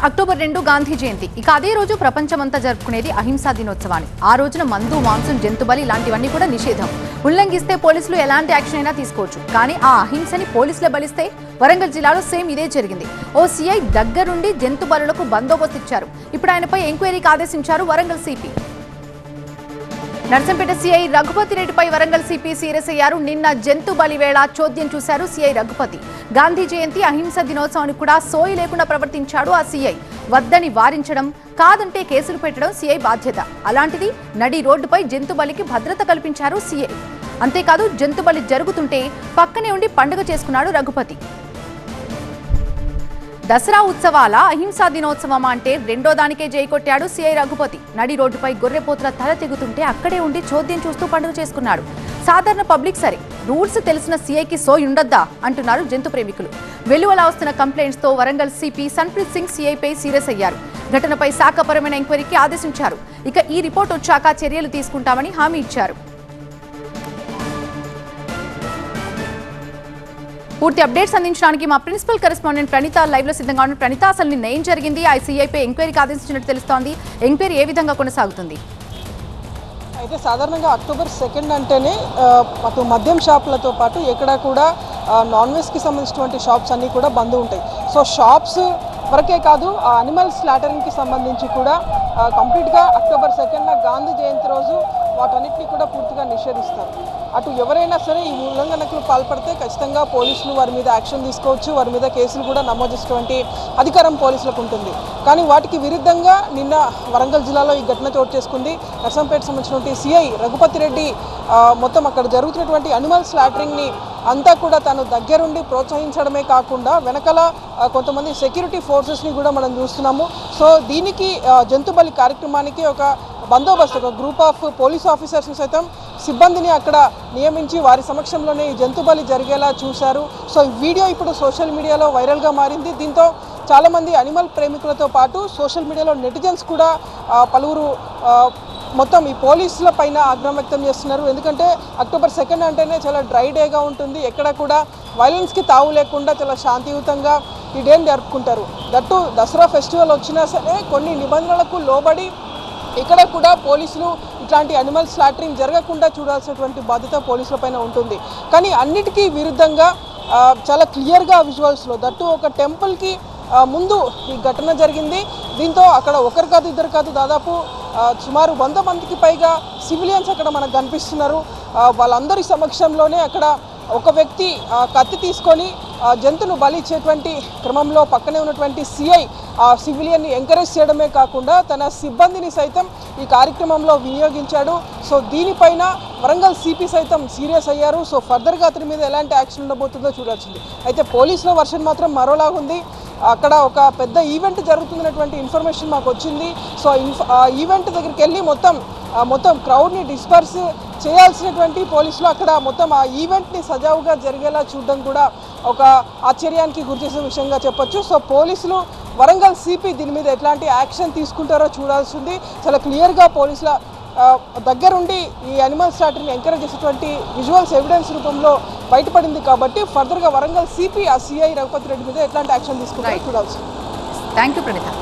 October 2 Gandhi జయంతి. ఇక అదే రోజు ప్రపంచమంతా జరుపుకునేది అహింసా దినోత్సవాన్ని. ఆ రోజున మందు, మాంసం, జంతుబలి ఇలాంటివన్నీ కూడా నిషేధం. ఉల్లంఘిస్తే పోలీసులు ఎలాంటి యాక్షన్ అయినా తీసుకోవచ్చు. కానీ ఆ అహింసని పోలీసులే బలిస్తే వరంగల్ జిల్లాలో సేమ్ ఇదే జరిగింది. ఓ సీఐ దగ్గరుండి జంతుబలులకు బందోబస్తు ఇచ్చారు. ఇప్పుడు ఆయనపై ఎంక్వైరీకి ఆదేశించారు వరంగల్ సిపి. నర్సంపేట సీఐ రఘుపతి రెడ్డిపై వరంగల్ సిపి సీరియస్ అయ్యారు. నిన్న జంతు బలి వేళ చోద్యం చూశారు సీఐ రఘుపతి. గాంధీ జయంతి అహింస దినోత్సవానికి కూడా సోయి లేకుండా ప్రవర్తించాడు ఆ సీఐ. వద్దని వారించడం, కాదంటే కేసులు పెట్టడం సీఐ బాధ్యత. అలాంటిది నడి రోడ్డుపై జంతు బలికి భద్రత కల్పించారు సీఐ. అంతేకాదు జంతు బలి జరుగుతుంటే పక్కనే ఉండి పండుగ చేసుకున్నాడు రఘుపతి. దసరా ఉత్సవాల అహింసా దినోత్సవం అంటే రెండో దానికే జై కొట్టాడు సీఐ రఘుపతి. నడి రోడ్డుపై గొర్రెపోతుల తల తెగుతుంటే అక్కడే ఉండి చోద్యం చూస్తూ పండుగ చేసుకున్నాడు. సాధారణ పబ్లిక్ సరే, రూల్స్ తెలిసిన సీఐకి సోయి ఉండొద్దా అంటున్నారు జంతు ప్రేమికులు. వెలువలా వస్తున్న కంప్లైంట్స్ తో వరంగల్ సిపి సన్ప్రీత్ సింగ్ సీఐపై సీరియస్ అయ్యారు. ఘటనపై శాఖపరమైన ఎంక్వైరీకి ఆదేశించారు. ఇక ఈ రిపోర్ట్ వచ్చాక చర్యలు తీసుకుంటామని హామీ ఇచ్చారు. పూర్తి అప్డేట్స్ అందించడానికి మా ప్రిన్సిపల్ కరెస్పాండెంట్ ప్రణీత లైవ్ లో సిద్ధంగా ఉన్న. ప్రణీత, అసలు నిన్న ఏం జరిగింది? ఐసీఐపై ఎంక్వైరీకి ఆదేశించినట్టు తెలుస్తోంది. ఎంక్వైరీ ఏ విధంగా కొనసాగుతుంది? అయితే సాధారణంగా అక్టోబర్ 2 అంటేనే అటు మద్యం షాపులతో పాటు ఎక్కడ కూడా నాన్ వెజ్కి సంబంధించినటువంటి షాప్స్ అన్నీ కూడా బంద్ ఉంటాయి. సో షాప్స్ వరకే కాదు, ఆ అనిమల్ స్లాటరింగ్కి సంబంధించి కూడా కంప్లీట్గా అక్టోబర్ 2 గాంధీ జయంతి రోజు వాటన్నిటిని కూడా పూర్తిగా నిషేధిస్తారు. అటు ఎవరైనా సరే ఈ ఉల్లంఘనకు పాల్పడితే ఖచ్చితంగా పోలీసులు వారి మీద యాక్షన్ తీసుకోవచ్చు, వారి మీద కేసులు కూడా నమోదు చేసేటువంటి అధికారం పోలీసులకు ఉంటుంది. కానీ వాటికి విరుద్ధంగా నిన్న వరంగల్ జిల్లాలో ఈ ఘటన చోటు చేసుకుంది. నర్సంపేట సంబంధించినటువంటి సిఐ రఘుపతి రెడ్డి మొత్తం అక్కడ జరుగుతున్నటువంటి అనిమల్ స్లాటరింగ్ని అంతా కూడా తను దగ్గరుండి ప్రోత్సహించడమే కాకుండా వెనకాల కొంతమంది సెక్యూరిటీ ఫోర్సెస్ని కూడా మనం చూస్తున్నాము. సో దీనికి జంతుబలి కార్యక్రమానికి ఒక బందోబస్తు, ఒక గ్రూప్ ఆఫ్ పోలీస్ ఆఫీసర్స్ని సైతం సిబ్బందిని అక్కడ నియమించి వారి సమక్షంలోనే ఈ జంతుబలి జరిగేలా చూశారు. సో ఈ వీడియో ఇప్పుడు సోషల్ మీడియాలో వైరల్గా మారింది. దీంతో చాలామంది అనిమల్ ప్రేమికులతో పాటు సోషల్ మీడియాలో నెటిజన్స్ కూడా పలువురు మొత్తం ఈ పోలీసుల పైన ఆగ్రహం వ్యక్తం చేస్తున్నారు. ఎందుకంటే అక్టోబర్ 2 అంటేనే చాలా డ్రై డేగా ఉంటుంది. ఎక్కడ కూడా వైలెన్స్కి తావు లేకుండా చాలా శాంతియుతంగా ఈ డేని జరుపుకుంటారు. దట్టు దసరా ఫెస్టివల్ వచ్చినా సరే కొన్ని నిబంధనలకు లోబడి ఇక్కడ కూడా పోలీసులు ఇట్లాంటి అనిమల్ స్లాటరింగ్ జరగకుండా చూడాల్సినటువంటి బాధ్యత పోలీసుల పైన ఉంటుంది. కానీ అన్నిటికీ విరుద్ధంగా చాలా క్లియర్గా విజువల్స్లో దట్టు ఒక టెంపుల్కి ముందు ఈ ఘటన జరిగింది. దీంతో అక్కడ ఒకరు కాదు, ఇద్దరు కాదు, దాదాపు సుమారు 100 మందికి పైగా సివిలియన్స్ అక్కడ మనకు కనిపిస్తున్నారు. వాళ్ళందరి సమక్షంలోనే అక్కడ ఒక వ్యక్తి కత్తి తీసుకొని జంతువును బలి ఇచ్చేటువంటి క్రమంలో పక్కనే ఉన్నటువంటి సిఐ ఆ సివిలియన్ని ఎంకరేజ్ చేయడమే కాకుండా తన సిబ్బందిని సైతం ఈ కార్యక్రమంలో వినియోగించాడు. సో దీనిపైన వరంగల్ సిపి సైతం సీరియస్ అయ్యారు. సో ఫర్దర్గా అతని మీద ఎలాంటి యాక్షన్ ఉండబోతుందో చూడాల్సింది. అయితే పోలీసుల వర్షన్ మాత్రం మరోలాగుంది. అక్కడ ఒక పెద్ద ఈవెంట్ జరుగుతున్నటువంటి ఇన్ఫర్మేషన్ మాకు వచ్చింది. సో ఈవెంట్ దగ్గరికి వెళ్ళి మొత్తం క్రౌడ్ని డిస్పర్స్ చేయాల్సినటువంటి పోలీసులు అక్కడ మొత్తం ఆ ఈవెంట్ని సజావుగా జరిగేలా చూడడం కూడా ఒక ఆశ్చర్యానికి గురిచేసే విషయంగా చెప్పొచ్చు. సో పోలీసులు వరంగల్ సిపి దీని మీద ఎట్లాంటి యాక్షన్ తీసుకుంటారో చూడాల్సింది. చాలా క్లియర్గా పోలీసుల దగ్గరుండి ఈ అనిమల్ స్లాటరింగ్ని ఎంకరేజ్ చేసేటువంటి విజువల్స్ ఎవిడెన్స్ రూపంలో బయటపడింది. కాబట్టి ఫర్దర్గా వరంగల్ సిపి ఆ సిఐ రఘుపతి రెడ్డి మీద ఎట్లాంటి యాక్షన్ తీసుకుంటారో చూడాల్సింది. Thank you Praneetha.